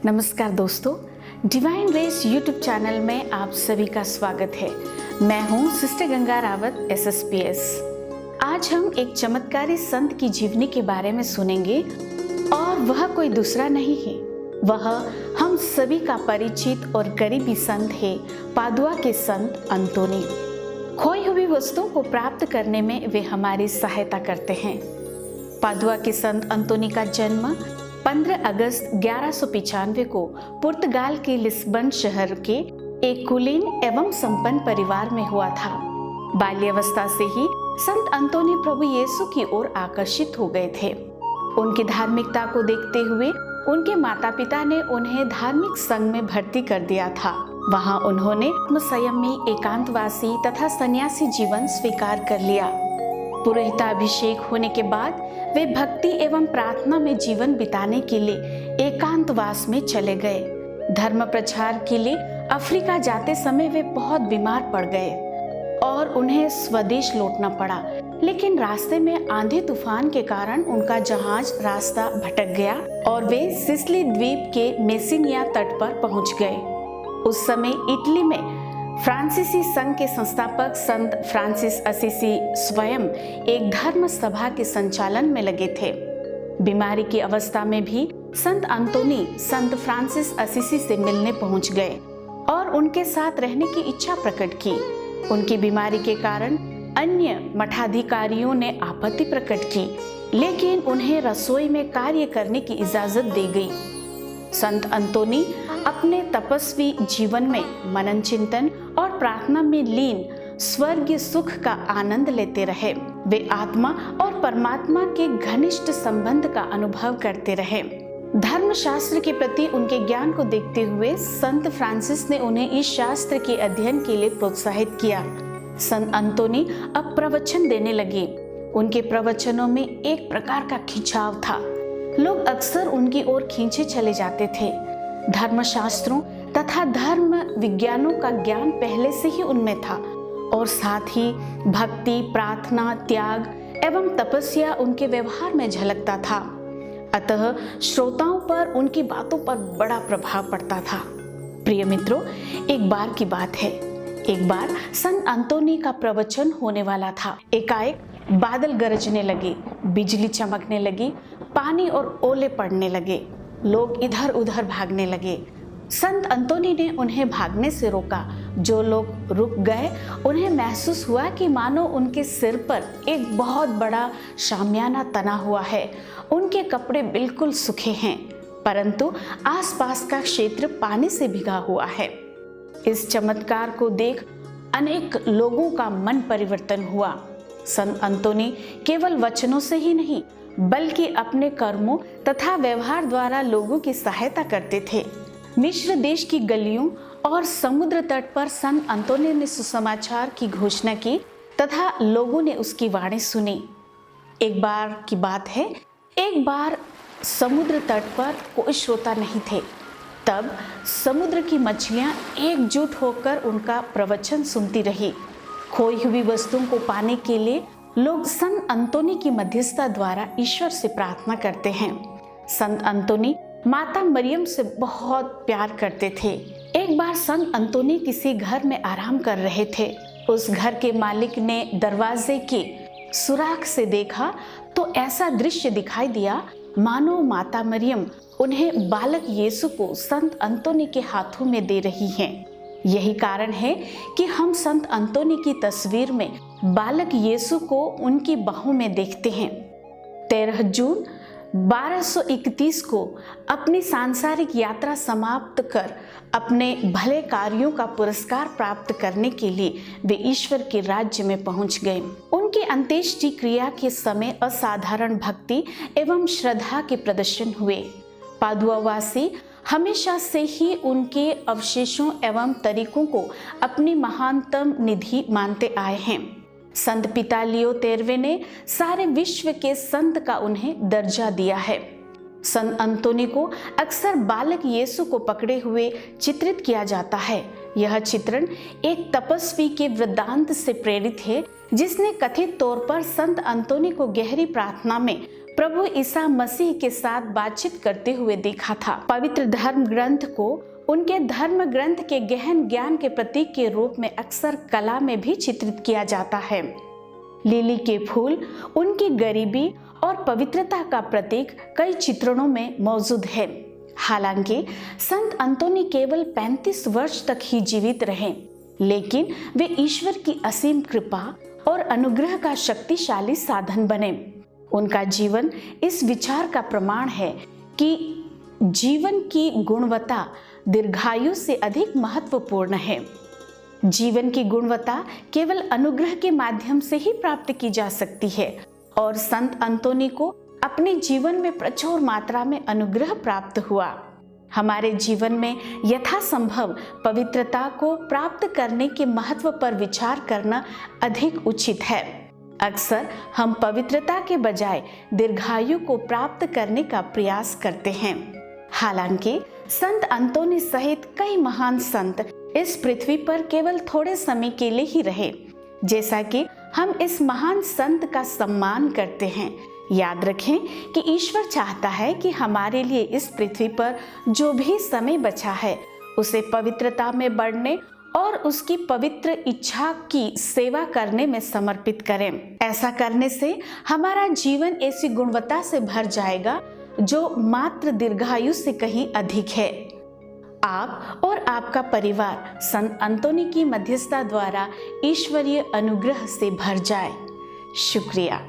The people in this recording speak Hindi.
नमस्कार दोस्तों, डिवाइन रेस यूट्यूब चैनल में आप सभी का स्वागत है। मैं हूं सिस्टर गंगा रावत SSPS। आज हम एक चमत्कारी संत की जीवनी के बारे में सुनेंगे और वह कोई दूसरा नहीं है, वह हम सभी का परिचित और करीबी संत है पादुआ के संत अंतोनी। खोई हुई वस्तुओं को प्राप्त करने में वे हमारी सहायता करते हैं। पादुआ के संत अंतोनी का जन्म 15 अगस्त 1195 को पुर्तगाल के लिस्बन शहर के एक कुलीन एवं संपन्न परिवार में हुआ था। बाल्यावस्था से ही संत अंतोनी प्रभु यीशु की ओर आकर्षित हो गए थे। उनकी धार्मिकता को देखते हुए उनके माता पिता ने उन्हें धार्मिक संघ में भर्ती कर दिया था। वहां उन्होंने संयमी, एकांतवासी तथा सन्यासी जीवन स्वीकार कर लिया। पुरोहिताभिषेक होने के बाद वे भक्ति एवं प्रार्थना में जीवन बिताने के लिए एकांतवास में चले गए। धर्म प्रचार के लिए अफ्रीका जाते समय वे बहुत बीमार पड़ गए और उन्हें स्वदेश लौटना पड़ा। लेकिन रास्ते में आंधी तूफान के कारण उनका जहाज रास्ता भटक गया और वे सिसिली द्वीप के मेसिनिया तट पर पहुंच गए। उस समय इटली में फ्रांसीसी संघ के संस्थापक संत फ्रांसिस असीसी स्वयं एक धर्म सभा के संचालन में लगे थे। बीमारी की अवस्था में भी संत अंतोनी संत फ्रांसिस असीसी से मिलने पहुंच गए और उनके साथ रहने की इच्छा प्रकट की। उनकी बीमारी के कारण अन्य मठाधिकारियों ने आपत्ति प्रकट की, लेकिन उन्हें रसोई में कार्य करने की इजाजत दी गई। संत अंतोनी अपने तपस्वी जीवन में मनन चिंतन और प्रार्थना में लीन स्वर्गीय सुख का आनंद लेते रहे। वे आत्मा और परमात्मा के घनिष्ठ संबंध का अनुभव करते रहे। धर्मशास्त्र के प्रति उनके ज्ञान को देखते हुए संत फ्रांसिस ने उन्हें इस शास्त्र के अध्ययन के लिए प्रोत्साहित किया। संत अंतोनी अब प्रवचन देने लगे। उनके प्रवचनों में एक प्रकार का खिंचाव था। लोग अक्सर उनकी ओर खींचे चले जाते थे। धर्मशास्त्रों तथा धर्म विज्ञानों का ज्ञान पहले से ही उनमें था और साथ ही भक्ति, प्रार्थना, त्याग एवं तपस्या उनके व्यवहार में झलकता था। अतः श्रोताओं पर उनकी बातों पर बड़ा प्रभाव पड़ता था। प्रिय मित्रों, एक बार की बात है, एक बार संत अंतोनी का प्रवचन होने वाला था। एकाएक बादल गरजने लगे, बिजली चमकने लगी, पानी और ओले पड़ने लगे। लोग इधर उधर भागने लगे। संत अंतोनी ने उन्हें भागने से रोका। जो लोग रुक गए उन्हें महसूस हुआ कि मानो उनके सिर पर एक बहुत बड़ा शामियाना तना हुआ है। उनके कपड़े बिल्कुल सूखे हैं, परंतु आसपास का क्षेत्र पानी से भीगा हुआ है। इस चमत्कार को देख अनेक लोगों का मन परिवर्तन हुआ। संत अंतोनी केवल वचनों से ही नहीं बल्कि अपने कर्मों तथा व्यवहार द्वारा लोगों की सहायता करते थे। मिस्र देश की गलियों और समुद्र तट पर संत अंतोनी ने सुसमाचार की घोषणा की तथा लोगों ने उसकी वाणी सुनी। एक बार की बात है, एक बार समुद्र तट पर कोई श्रोता नहीं थे। तब समुद्र की मछलियां एकजुट होकर उनका प्रवचन सुनती रही। खोई हुई वस्तुओं को पाने के लिए लोग संत अंतोनी की मध्यस्थता द्वारा ईश्वर से प्रार्थना करते हैं। संत अंतोनी माता मरियम से बहुत प्यार करते थे। एक बार संत अंतोनी किसी घर में आराम कर रहे थे। उस घर के मालिक ने दरवाजे के सुराख से देखा तो ऐसा दृश्य दिखाई दिया मानो माता मरियम उन्हें बालक यीशु को संत अंतोनी के हाथों में दे रही हैं। यही कारण है कि हम संत अंतोनी की तस्वीर में बालक यीशु को उनकी बाहों में देखते हैं। 13 जून 1231 को अपनी सांसारिक यात्रा समाप्त कर अपने भले कार्यों का पुरस्कार प्राप्त करने के लिए वे ईश्वर के राज्य में पहुंच गए। उनकी अंत्येष्टि क्रिया के समय असाधारण भक्ति एवं श्रद्धा के प्रदर्शन हुए। पादुआवासी हमेशा से ही उनके अवशेषों एवं तरीकों को अपनी महानतम निधि मानते आए हैं। संत पिता लियो 13वें ने सारे विश्व के संत का उन्हें दर्जा दिया है। संत अंतोनी को अक्सर बालक यीशु को पकड़े हुए चित्रित किया जाता है। यह चित्रण एक तपस्वी के वृत्तांत से प्रेरित है जिसने कथित तौर पर संत अंतोनी को गहरी प्रार्थना में प्रभु ईसा मसीह के साथ बातचीत करते हुए देखा था। पवित्र धर्म ग्रंथ को उनके धर्म ग्रंथ के गहन ज्ञान के प्रतीक के रूप में अक्सर कला में भी चित्रित किया जाता है। लिली के फूल उनकी गरीबी और पवित्रता का प्रतीक कई चित्रणों में मौजूद है। हालांकि संत अंतोनी केवल 35 वर्ष तक ही जीवित रहे, लेकिन वे ईश्वर की असीम कृपा और अनुग्रह का शक्तिशाली साधन बने। उनका जीवन इस विचार का प्रमाण है कि जीवन की गुणवत्ता दीर्घायु से अधिक महत्वपूर्ण है। जीवन की गुणवत्ता केवल अनुग्रह के माध्यम से ही प्राप्त की जा सकती है और संत अंतोनी को अपने जीवन में प्रचुर मात्रा में अनुग्रह प्राप्त हुआ। हमारे जीवन में यथासंभव पवित्रता को प्राप्त करने के महत्व पर विचार करना अधिक उचित है। अक्सर हम पवित्रता के बजाय दीर्घायु को प्राप्त करने का प्रयास करते हैं। हालांकि संत अंतोनी सहित कई महान संत इस पृथ्वी पर केवल थोड़े समय के लिए ही रहे। जैसा कि हम इस महान संत का सम्मान करते हैं, याद रखें कि ईश्वर चाहता है कि हमारे लिए इस पृथ्वी पर जो भी समय बचा है उसे पवित्रता में बढ़ने और उसकी पवित्र इच्छा की सेवा करने में समर्पित करें। ऐसा करने से हमारा जीवन ऐसी गुणवत्ता से भर जाएगा जो मात्र दीर्घायु से कहीं अधिक है। आप और आपका परिवार संत अंतोनी की मध्यस्थता द्वारा ईश्वरीय अनुग्रह से भर जाए। शुक्रिया।